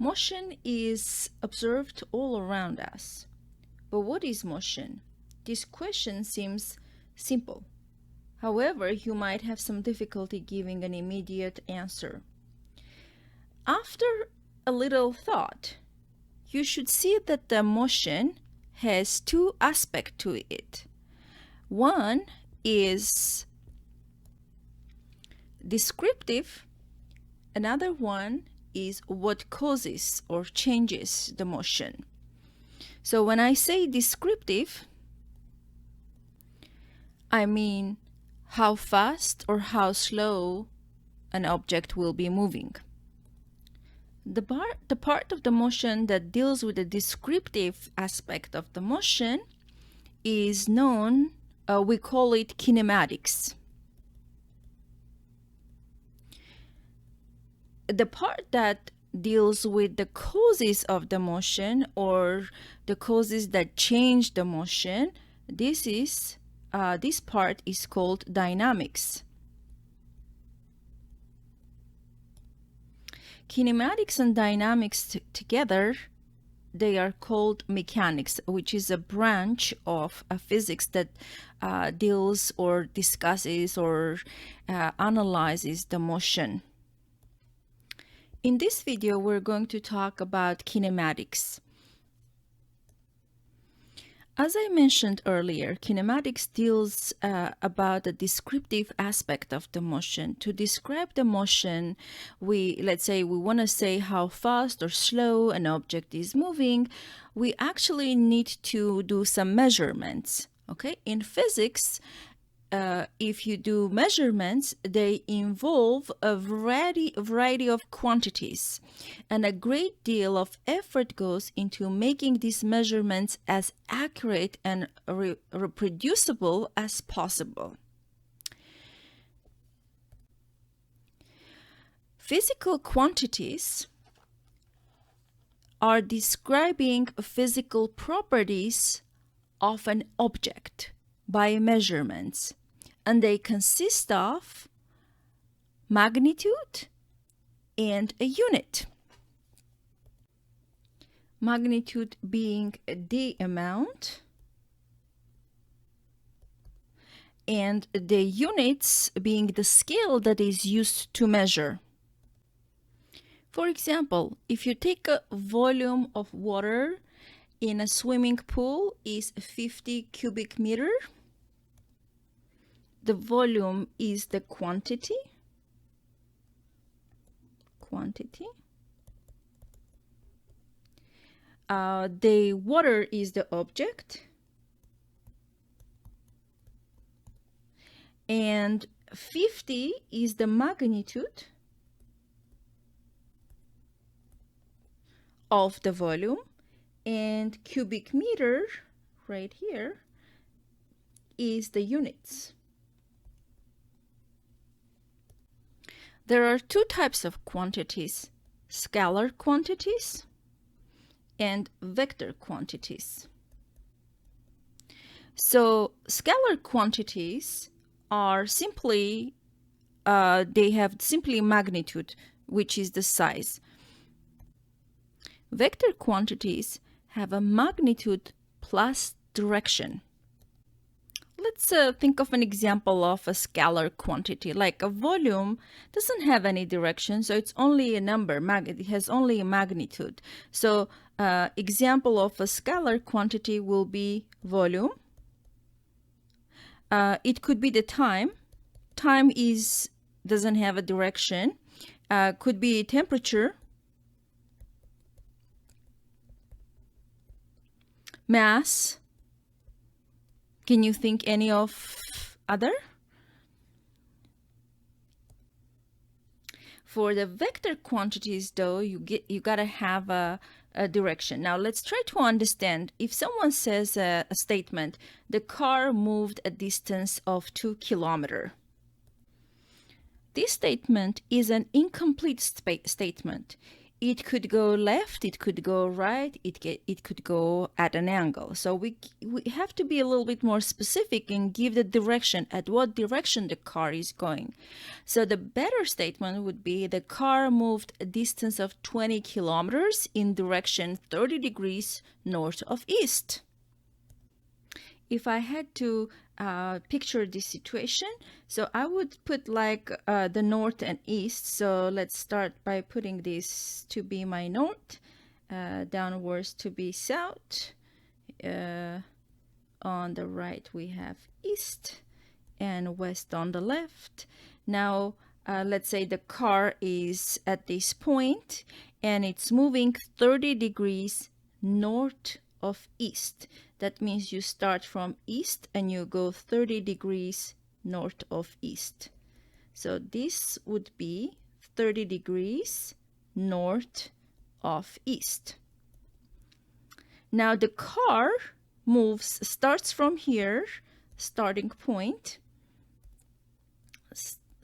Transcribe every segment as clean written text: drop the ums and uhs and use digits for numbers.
Motion is observed all around us. But what is motion? This question seems simple. However, you might have some difficulty giving an immediate answer. After a little thought, you should see that the motion has two aspects to it. One is descriptive, another one is what causes or changes the motion. So when I say descriptive, I mean how fast or how slow an object will be moving. The part of the motion that deals with the descriptive aspect of the motion is known, we call it kinematics. The part that deals with the causes of the motion or the causes that change the motion, this part is called dynamics. Kinematics and dynamics together, they are called mechanics, which is a branch of physics that deals or discusses or analyzes the motion. In this video, we're going to talk about kinematics. As I mentioned earlier, kinematics deals about the descriptive aspect of the motion. To describe the motion, let's say we want to say how fast or slow an object is moving, we actually need to do some measurements. Okay? In physics, if you do measurements, they involve a variety of quantities, and a great deal of effort goes into making these measurements as accurate and reproducible as possible. Physical quantities are describing physical properties of an object by measurements, and they consist of magnitude and a unit. Magnitude being the amount, and the units being the scale that is used to measure. For example, if you take a volume of water in a swimming pool is 50 cubic meter, the volume is the quantity. The water is the object. And 50 is the magnitude of the volume. And cubic meter, right here, is the units. There are two types of quantities: scalar quantities and vector quantities. So scalar quantities are simply, they have simply magnitude, which is the size. Vector quantities have a magnitude plus direction. Let's think of an example of a scalar quantity. Like a volume doesn't have any direction, so it's only a number. It has only a magnitude. So example of a scalar quantity will be volume. It could be the time. Time doesn't have a direction. Could be temperature. Mass. Can you think any of other? For the vector quantities, though, you gotta have a direction. Now let's try to understand. If someone says a statement, the car moved a distance of 2 kilometers. This statement is an incomplete statement. it could go left, it could go right, it could go at an angle. So we have to be a little bit more specific and give the direction, at what direction the car is going. So the better statement would be the car moved a distance of 20 kilometers in direction 30 degrees north of east. If I had to picture this situation, so I would put like the north and east. So let's start by putting this to be my north, downwards to be south. On the right we have east, and west on the left. Now let's say the car is at this point and it's moving 30 degrees north of east. That means you start from east and you go 30 degrees north of east. So this would be 30 degrees north of east. Now the car starts from here, starting point,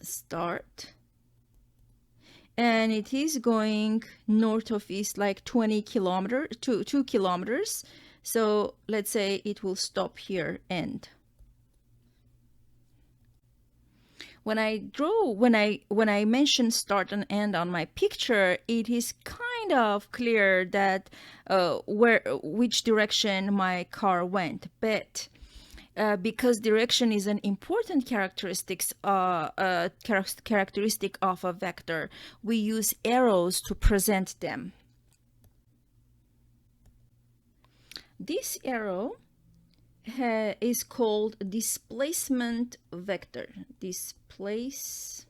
start, and it is going north of east like 20 kilometers, 2 kilometers. So let's say it will stop here, end. When I mention start and end on my picture, it is kind of clear that which direction my car went, but because direction is an important characteristic of a vector, we use arrows to present them. This arrow is called displacement vector. Displacement,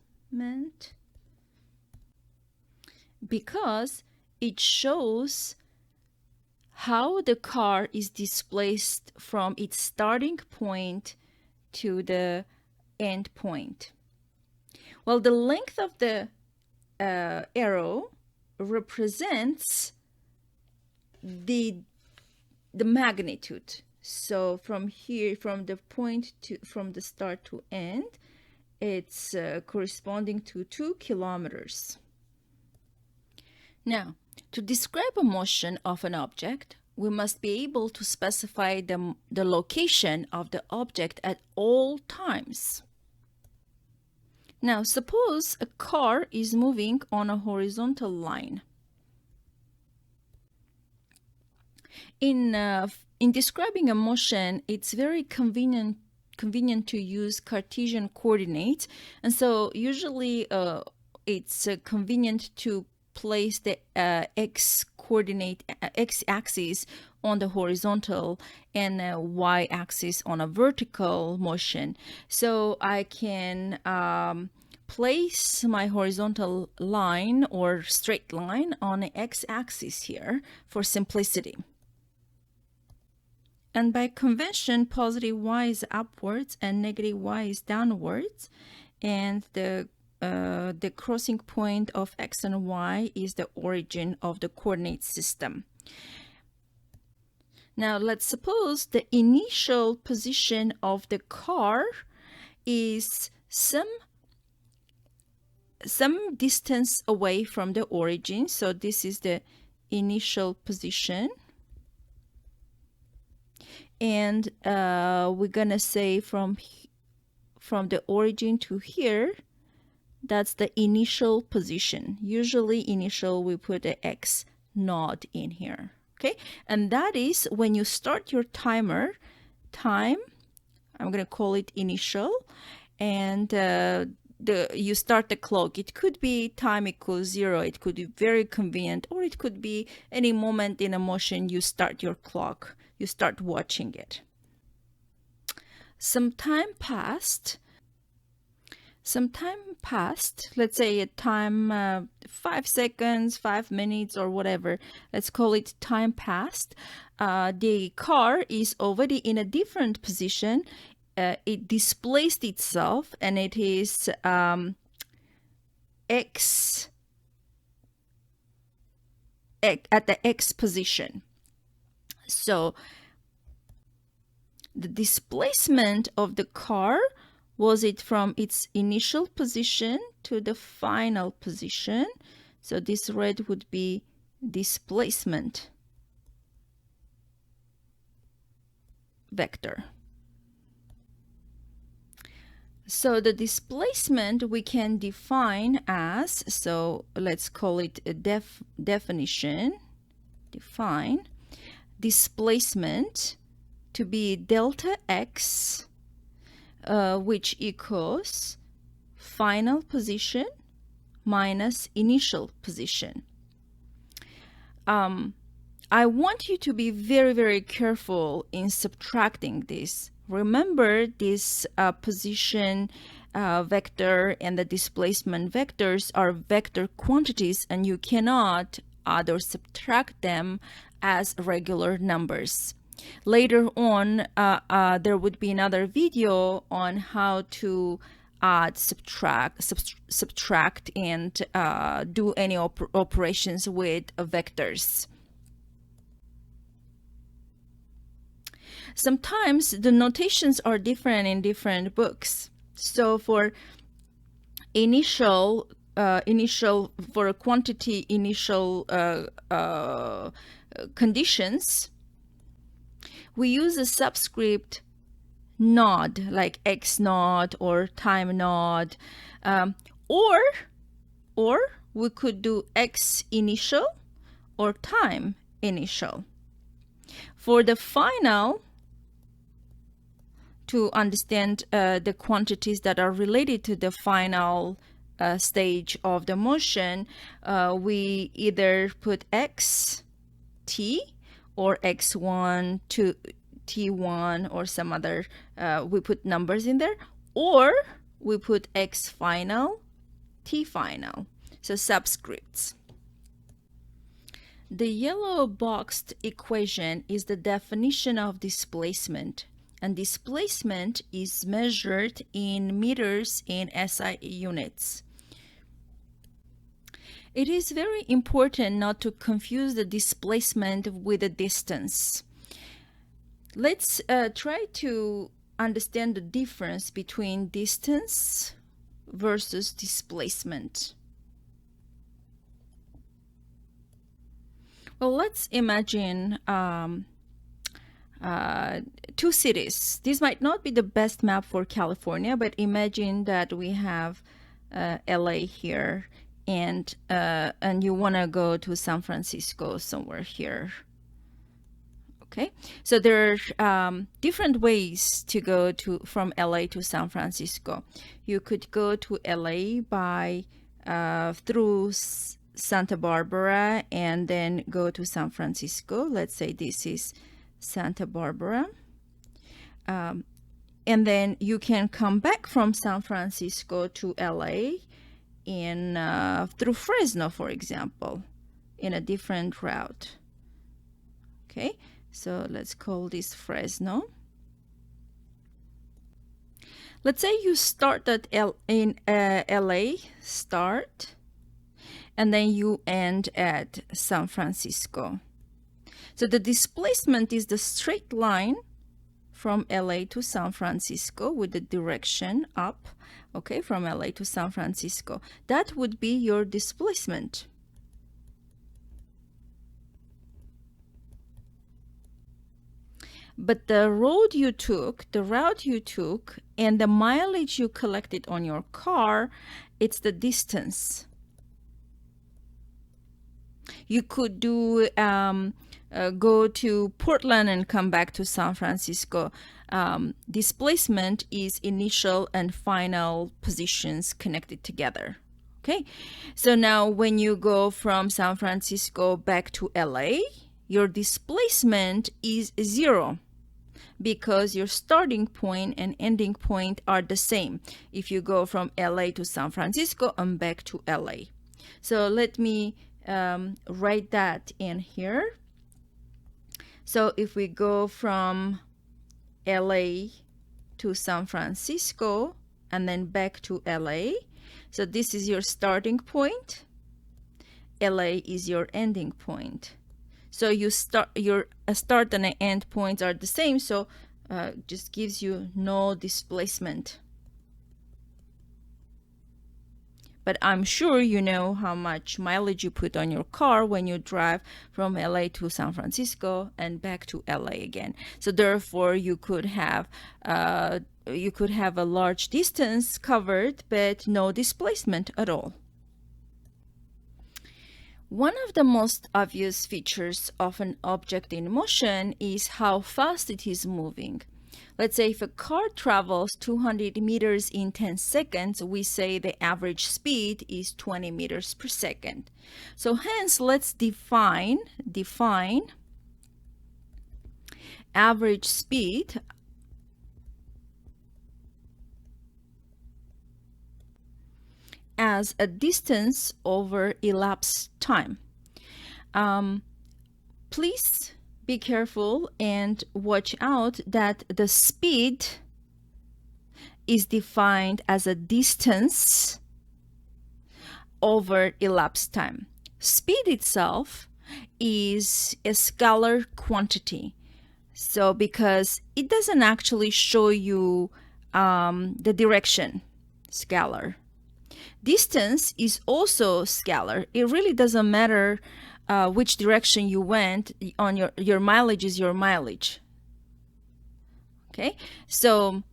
because it shows how the car is displaced from its starting point to the end point. Well, the length of the arrow represents the magnitude. So from here, from the start to end, it's corresponding to 2 kilometers. Now, to describe a motion of an object, we must be able to specify the location of the object at all times. Now, suppose a car is moving on a horizontal line. In describing a motion, it's very convenient to use Cartesian coordinates, and so usually it's convenient to place the x-axis on the horizontal and y-axis on a vertical motion. So I can place my horizontal line or straight line on the x-axis here for simplicity. And by convention, positive y is upwards and negative y is downwards, and the crossing point of x and y is the origin of the coordinate system. Now let's suppose the initial position of the car is some distance away from the origin. So this is the initial position. And we're gonna say from the origin to here, that's the initial position. Usually initial, we put a x naught in here, okay? And that is when you start your time, I'm gonna call it initial, and you start the clock. It could be time equals 0, it could be very convenient, or it could be any moment in a motion you start your clock. You start watching it. Some time passed, let's say a time 5 seconds, 5 minutes, or whatever. Let's call it time passed. The car is already in a different position. It displaced itself, and it is x at the x position. So the displacement of the car, was it from its initial position to the final position? So this red would be displacement vector. So the displacement we can define as, so let's call it a definition, define displacement to be delta x, which equals final position minus initial position. I want you to be very, very careful in subtracting this. Remember, this position vector and the displacement vectors are vector quantities, and you cannot add or subtract them as regular numbers. Later on, there would be another video on how to add, subtract, and do any operations with vectors. Sometimes the notations are different in different books. So for initial for a quantity initial conditions, we use a subscript naught, like x naught or time naught, or we could do x initial or time initial. For the final, to understand the quantities that are related to the final stage of the motion, we either put x t or x1 to t1 or some other, we put numbers in there, or we put x final, t final, so subscripts. The yellow boxed equation is the definition of displacement, and displacement is measured in meters in SI units. It is very important not to confuse the displacement with the distance. Let's try to understand the difference between distance versus displacement. Well, let's imagine two cities. This might not be the best map for California, but imagine that we have LA here, and you want to go to San Francisco, somewhere here. Okay, so there are different ways to go from LA to San Francisco. You could go to LA by through Santa Barbara and then go to San Francisco. Let's say this is Santa Barbara. And then you can come back from San Francisco to LA through Fresno, for example, in a different route. Okay, so let's call this Fresno. Let's say you start at LA, start, and then you end at San Francisco. So the displacement is the straight line from LA to San Francisco with the direction up, okay, from LA to San Francisco. That would be your displacement. But the route you took, and the mileage you collected on your car, it's the distance. You could do go to Portland and come back to San Francisco. Displacement is initial and final positions connected together. Okay, so now when you go from San Francisco back to LA, your displacement is 0, because your starting point and ending point are the same if you go from LA to San Francisco and back to LA. So let me write that in here. So if we go from LA to San Francisco and then back to LA, so this is your starting point, LA is your ending point. So your start and end points are the same, so just gives you no displacement. but I'm sure you know how much mileage you put on your car when you drive from LA to San Francisco and back to LA again. So therefore, you could have a large distance covered, but no displacement at all. One of the most obvious features of an object in motion is how fast it is moving. Let's say if a car travels 200 meters in 10 seconds, we say the average speed is 20 meters per second. So hence, let's define average speed as a distance over elapsed time. Please be careful and watch out that the speed is defined as a distance over elapsed time. Speed itself is a scalar quantity. So because it doesn't actually show you the direction, scalar. Distance is also scalar. It really doesn't matter which direction you went. On your mileage is your mileage. Okay, so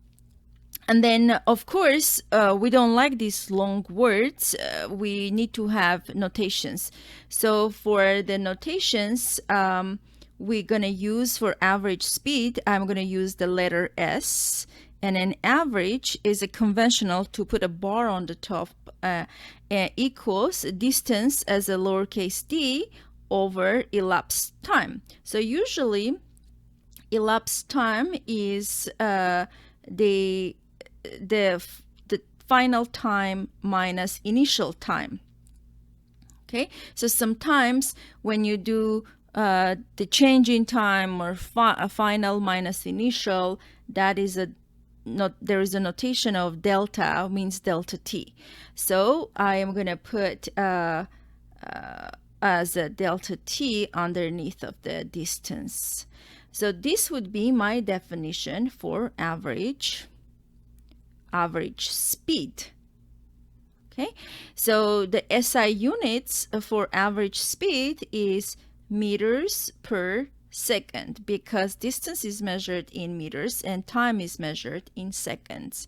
and then of course we don't like these long words. We need to have notations. So for the notations, we're gonna use for average speed, I'm gonna use the letter S. And an average is a conventional to put a bar on the top equals distance as a lowercase d over elapsed time. So usually elapsed time is the final time minus initial time. Okay, so sometimes when you do the change in time or final minus initial, that is there is a notation of delta, means delta t. So I am going to put as a delta t underneath of the distance. So this would be my definition for average speed. Okay, so the SI units for average speed is meters per second, because distance is measured in meters and time is measured in seconds.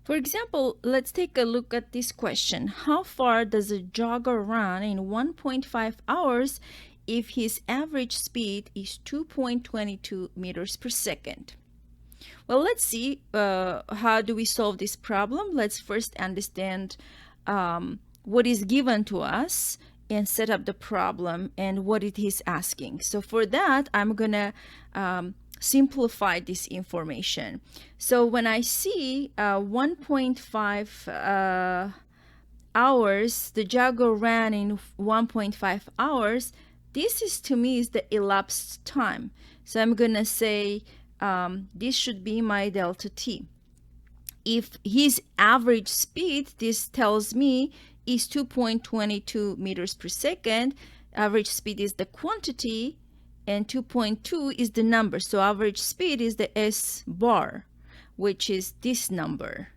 For example, let's take a look at this question. How far does a jogger run in 1.5 hours if his average speed is 2.22 meters per second? Well, let's see how do we solve this problem. Let's first understand what is given to us and set up the problem and what it is asking. So for that, I'm gonna simplify this information. So when I see 1.5 hours, the jogger ran in 1.5 hours, this is to me is the elapsed time. So I'm gonna say this should be my delta t. If his average speed, this tells me, is 2.22 meters per second, average speed is the quantity and 2.2 is the number. So average speed is the S bar, which is this number.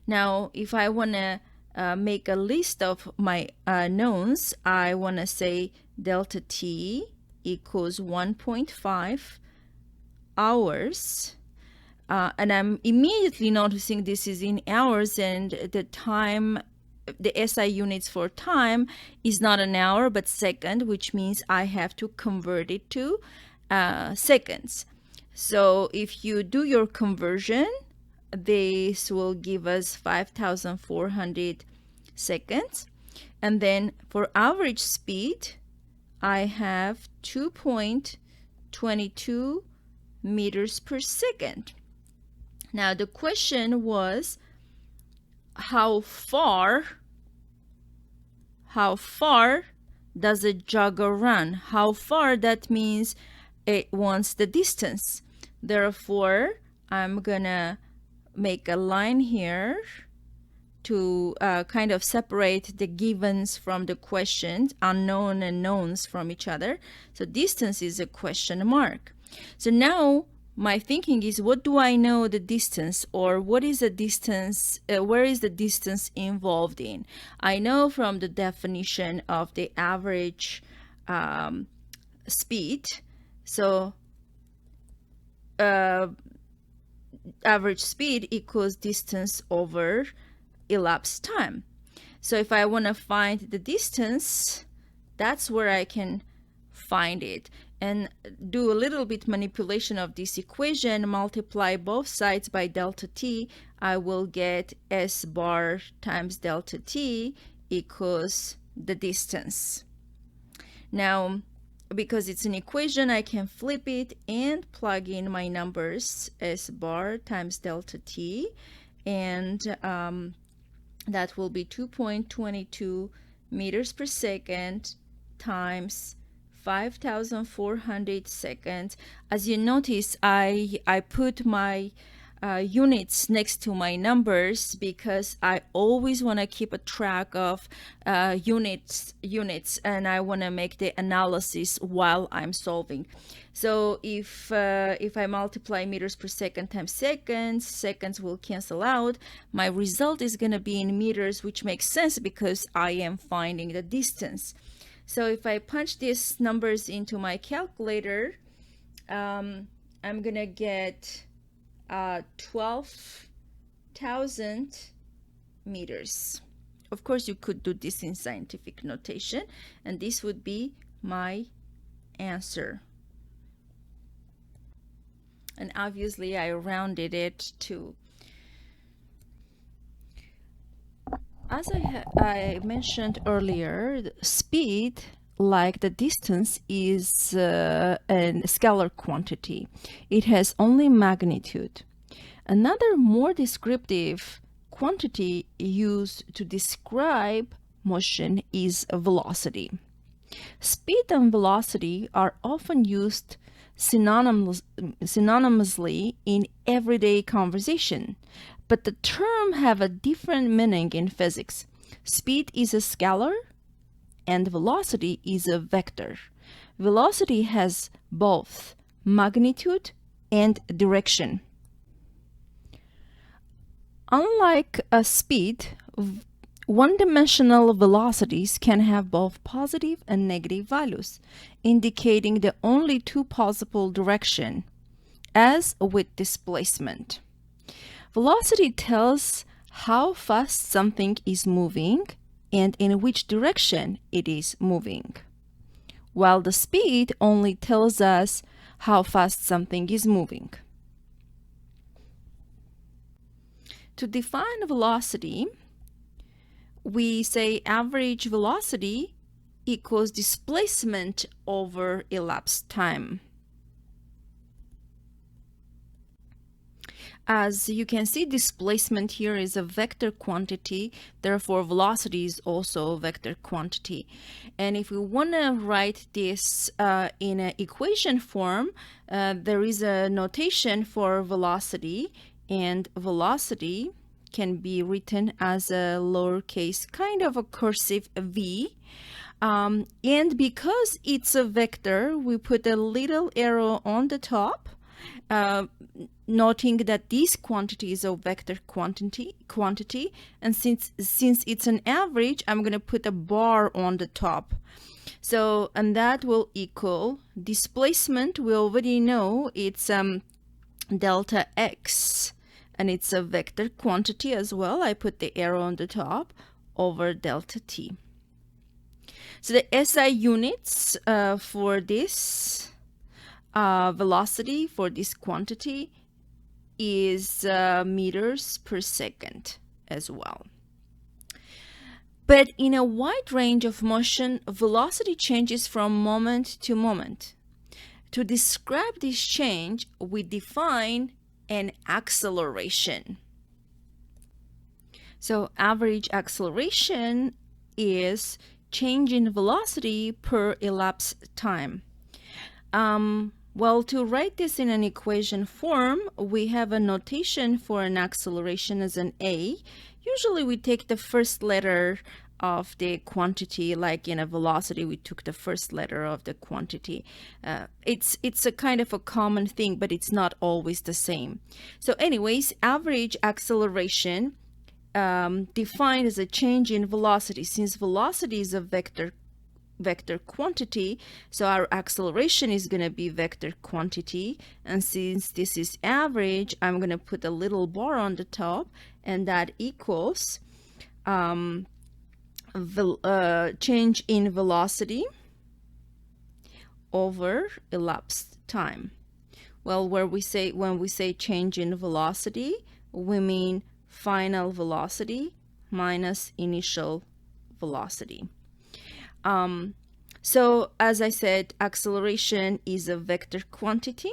Now, if I want to make a list of my knowns, I want to say delta t equals 1.5 hours. And I'm immediately noticing this is in hours, and the time, the SI units for time is not an hour but second, which means I have to convert it to seconds. So if you do your conversion, this will give us 5,400 seconds. And then for average speed, I have 2.22 meters per second. Now the question was, how far does a jogger run? How far, that means it wants the distance. Therefore, I'm gonna make a line here to kind of separate the givens from the questions, unknown and knowns from each other. So distance is a question mark. So now my thinking is, what do I know the distance, or what is the distance, where is the distance involved in? I know from the definition of the average speed. So average speed equals distance over elapsed time. So if I want to find the distance, that's where I can find it, and do a little bit manipulation of this equation, multiply both sides by delta t. I will get s bar times delta t equals the distance. Now, because it's an equation, I can flip it and plug in my numbers, s bar times delta t, and that will be 2.22 meters per second times 5,400 seconds. As you notice, I put my units next to my numbers because I always want to keep a track of units, and I want to make the analysis while I'm solving. So if I multiply meters per second times seconds, seconds will cancel out. My result is going to be in meters, which makes sense because I am finding the distance. So if I punch these numbers into my calculator, I'm going to get 12,000 meters. Of course, you could do this in scientific notation, and this would be my answer. And obviously, I rounded it to. As I mentioned earlier, the speed, like the distance, is a scalar quantity. It has only magnitude. Another more descriptive quantity used to describe motion is velocity. Speed and velocity are often used synonymously in everyday conversation, but the term have a different meaning in physics. Speed is a scalar and velocity is a vector. Velocity has both magnitude and direction. Unlike a speed, one-dimensional velocities can have both positive and negative values, indicating the only two possible directions, as with displacement. Velocity tells how fast something is moving and in which direction it is moving, while the speed only tells us how fast something is moving. To define velocity, we say average velocity equals displacement over elapsed time. As you can see, displacement here is a vector quantity, therefore velocity is also a vector quantity. And if we want to write this in an equation form, there is a notation for velocity, and velocity can be written as a lowercase, kind of a cursive v. And because it's a vector, we put a little arrow on the top, noting that this quantity is a vector quantity, and since it's an average, I'm going to put a bar on the top. So, and that will equal displacement. We already know it's delta x, and it's a vector quantity as well. I put the arrow on the top over delta t. So the SI units for this velocity for this quantity is meters per second as well. But in a wide range of motion, velocity changes from moment to moment. To describe this change, we define an acceleration. So average acceleration is change in velocity per elapsed time. Well, to write this in an equation form, we have a notation for an acceleration as an a. usually we take the first letter of the quantity, like in a velocity, we took the first letter of the quantity. It's a kind of a common thing, but it's not always the same. So anyways, average acceleration defined as a change in velocity. Since velocity is a vector quantity, so our acceleration is going to be vector quantity, and since this is average, I'm going to put a little bar on the top, and that equals change in velocity over elapsed time. Well, when we say change in velocity, we mean final velocity minus initial velocity. So as I said, acceleration is a vector quantity,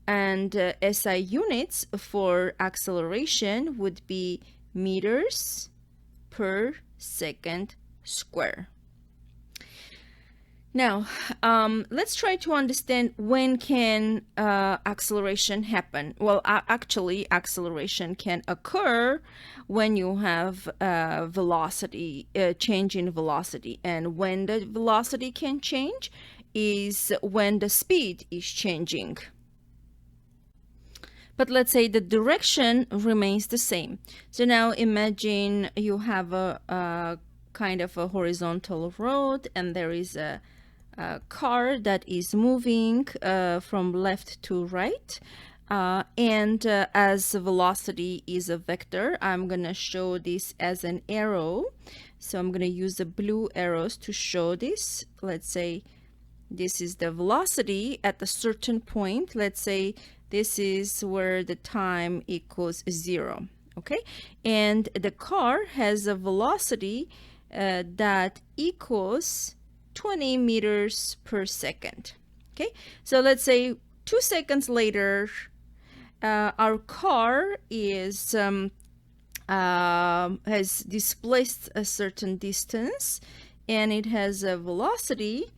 and SI units for acceleration would be meters per second square. Now, let's try to understand when can acceleration happen. Well, actually, acceleration can occur when you have velocity, change in velocity. And when the velocity can change is when the speed is changing. But let's say the direction remains the same. So now imagine you have a kind of a horizontal road, and there is a car that is moving from left to right, and as velocity is a vector, I'm gonna show this as an arrow. So I'm gonna use the blue arrows to show this. Let's say this is the velocity at a certain point. Let's say this is where the time equals 0. Okay, and the car has a velocity that equals 20 meters per second. Okay, so let's say 2 seconds later, our car is has displaced a certain distance, and it has a velocity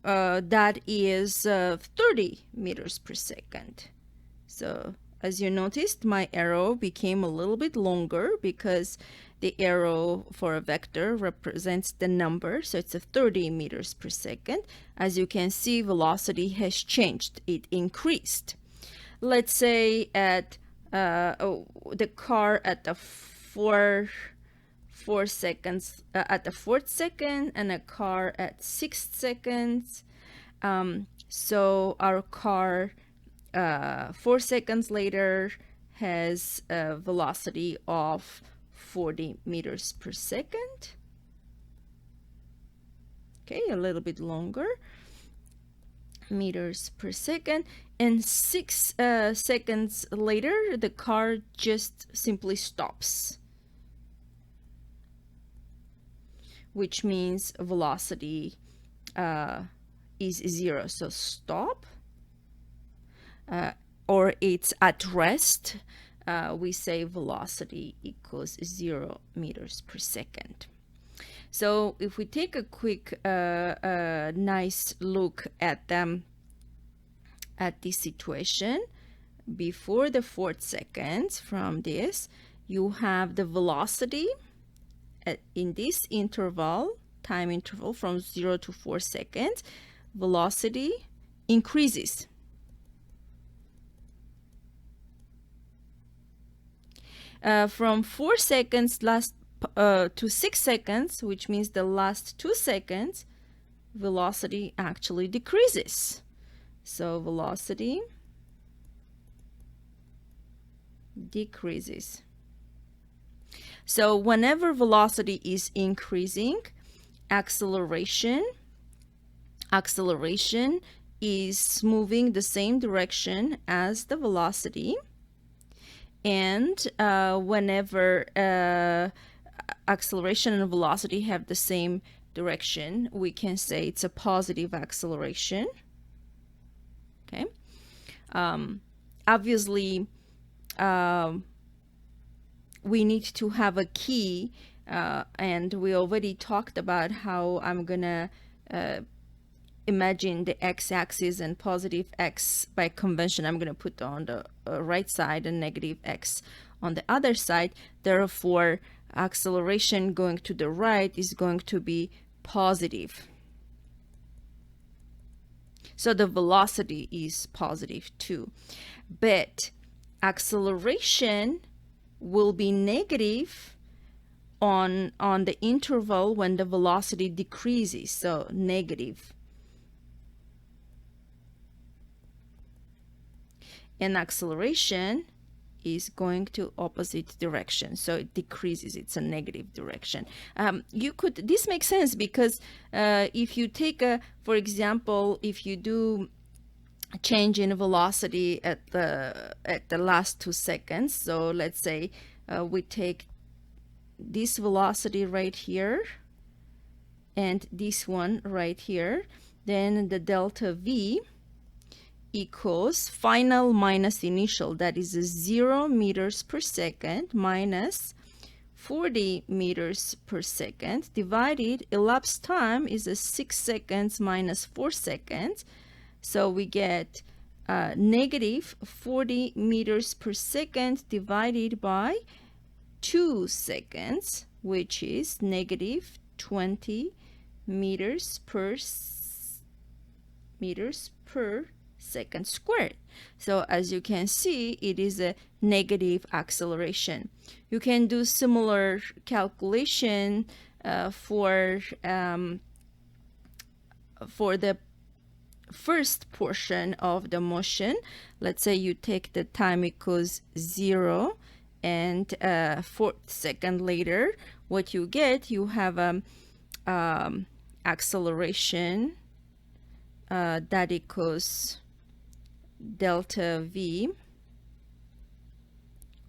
that is 30 meters per second. So as you noticed, my arrow became a little bit longer because the arrow for a vector represents the number, so it's a 30 meters per second. As you can see, velocity has changed, it increased. Let's say at the car at the four seconds, at the 4th second, and a car at 6th seconds. So our car 4 seconds later has a velocity of 40 meters per second. Okay, a little bit longer, meters per second, and 6 seconds later the car just simply stops, which means velocity is 0. So stop, or it's at rest. We say velocity equals 0 meters per second. So if we take a quick nice look at this situation, before the 4th second from this, you have the velocity in this interval, time interval from 0 to 4 seconds, velocity increases. From 4 seconds to 6 seconds, which means the last 2 seconds, velocity actually decreases. So velocity decreases. So whenever velocity is increasing, acceleration is moving the same direction as the velocity. And whenever acceleration and velocity have the same direction, we can say it's a positive acceleration. Okay. Obviously, we need to have a key, and we already talked about how I'm gonna imagine the x-axis and positive x by convention. I'm going to put on the right side and negative x on the other side. Therefore, acceleration going to the right is going to be positive. So the velocity is positive too. But acceleration will be negative on the interval when the velocity decreases. So negative. And acceleration is going to opposite direction, so it decreases. It's a negative direction. This makes sense because if you take for example, if you do a change in velocity at the last 2 seconds, so let's say we take this velocity right here and this one right here, then the delta v equals final minus initial, that is 0 meters per second minus 40 meters per second, divided elapsed time is 6 seconds minus 4 seconds. So we get negative 40 meters per second divided by 2 seconds, which is negative 20 meters per second squared. So as you can see, it is a negative acceleration. You can do similar calculation for the first portion of the motion. Let's say you take the time equals 0 and 4 seconds later, what you get, you have acceleration that equals delta v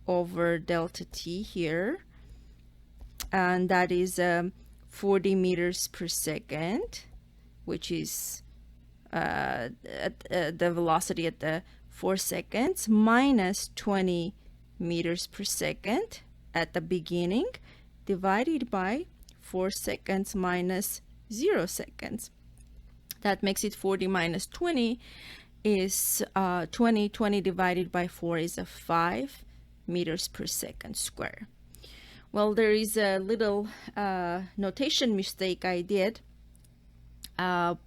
over delta t here, and that is 40 meters per second, which is the velocity at the 4 seconds, minus 20 meters per second at the beginning, divided by 4 seconds minus 0 seconds. That makes it 40 minus 20 is 20. 20 divided by 4 is 5 meters per second square. Well, there is a little notation mistake I did on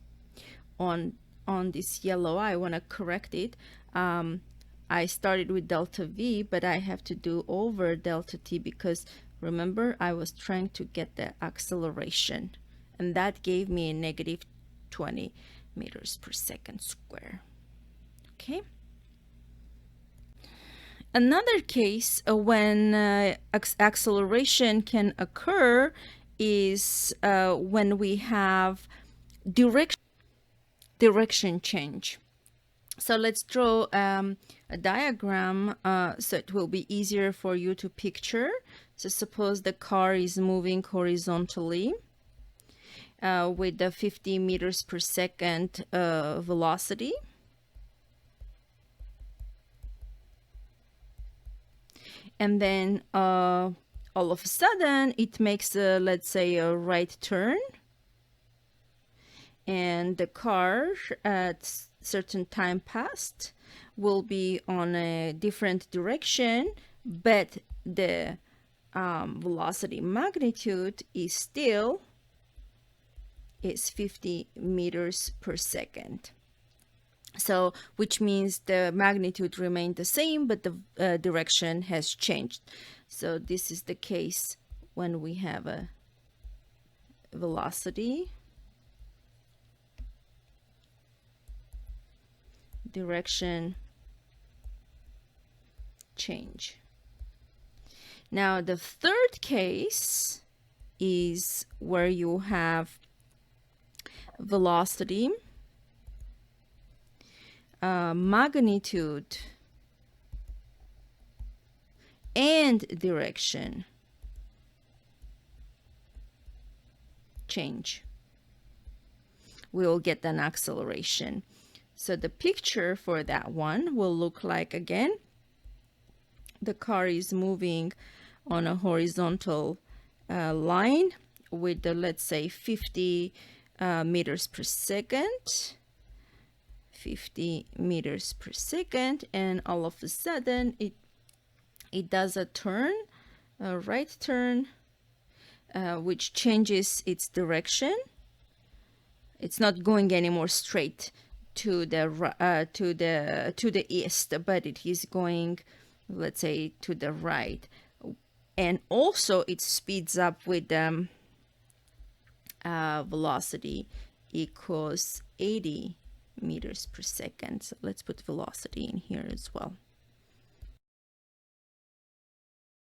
this yellow. I want to correct it. I started with delta v, but I have to do over delta t because remember I was trying to get the acceleration, and that gave me a negative 20 meters per second square. Okay. Another case when acceleration can occur is when we have direction change. So let's draw a diagram so it will be easier for you to picture. So suppose the car is moving horizontally with the 50 meters per second velocity. And then all of a sudden it makes let's say a right turn, and the car at certain time passed will be on a different direction, but the velocity magnitude is still 50 meters per second. So which means the magnitude remained the same, but the direction has changed. So this is the case when we have a velocity, direction change. Now the third case is where you have velocity, magnitude, and direction change. We will get an acceleration. So the picture for that one will look like, again, the car is moving on a horizontal line with the, let's say, 50 meters per second. 50 meters per second, and all of a sudden it it does a turn, a right turn, which changes its direction. It's not going anymore straight to the east, but it is going, let's say, to the right. And also it speeds up with velocity equals 80 meters per second. So let's put velocity in here as well.